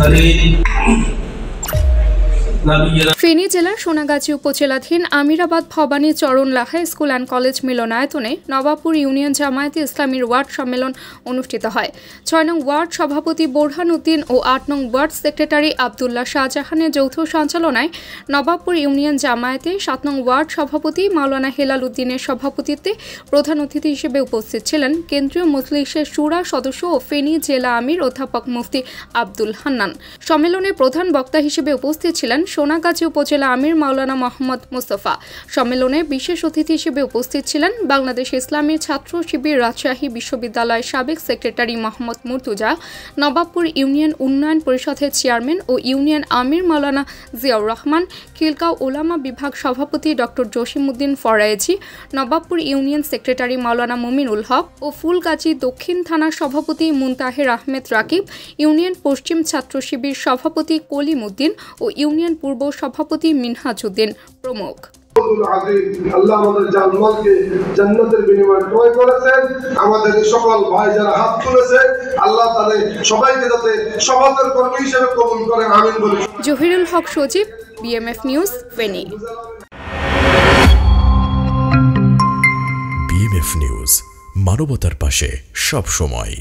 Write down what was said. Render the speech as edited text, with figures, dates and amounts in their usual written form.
المرسلين ফেনী জেলার সোনাগাজী উপজেলাধীন আমিরাবাদ ভবানী চরণ Laha school and college মিলনায়তনে নবাবপুর ইউনিয়ন জামায়াতে ইসলামীর ওয়ার্ড সম্মেলন অনুষ্ঠিত হয়। ৬ নং ওয়ার্ড সভাপতি বোরহান উদ্দিন ও ৮ নং ওয়ার্ড সেক্রেটারি আবদুল্লাহ শাহজাহানের যৌথ সঞ্চালনায় নবাবপুর ইউনিয়ন জামায়াতে ৭ নং ওয়ার্ড সভাপতি মাওলানা হেলাল উদ্দিনের সভাপতিত্বে প্রধান অতিথি হিসেবে উপস্থিত ছিলেন কেন্দ্রীয় মজলিসের শুরা সদস্য ও ফেনী জেলা আমির অধ্যাপক মুফতি আব্দুল হান্নান। সম্মেলনে প্রধান বক্তা হিসেবে উপস্থিত ছিলেন সোনাগাজী উপজেলা আমির মাওলানা মোহাম্মদ মুস্তফা। সম্মেলনে বিশেষ অতিথি হিসেবে উপস্থিত ছিলেন বাংলাদেশ ইসলামী ছাত্র শিবির রাজশাহী বিশ্ববিদ্যালয়ের সাবেক সেক্রেটারি মোহাম্মদ মুর্তুজা, নবাবপুর ইউনিয়ন উন্নয়ন পরিষদের চেয়ারম্যান ও ইউনিয়ন আমির মাওলানা জিয়াউর রহমান, খিলগাঁও উলামা বিভাগ সভাপতি doctor Jasimuddin Farazi, Nawabpur union secretary Maulana Muminul Haque ও ফুলগাজী দক্ষিণ থানার সভাপতি মুনতাহের আহমেদ রাকিব, ইউনিয়ন পশ্চিম ছাত্র শিবির সভাপতি কলিম উদ্দিন ও ইউনিয়ন পূর্ব সভাপতি মিনহাজউদ্দিন প্রমুখ। আল্লাহ আমাদের জানমালকে জান্নাতের বিনিময়ে ক্রয় করেছেন। আমাদের সকল ভাই যারা হাত তুলেছে আল্লাহ তাদের সবাইকে যাতে সমাজের কর্মী হিসেবে কবুল করেন, আমিন বলি। Zahirul Haque Sajib, BMF news, Feni. BMF news, মানবতার পাশে সব সময়।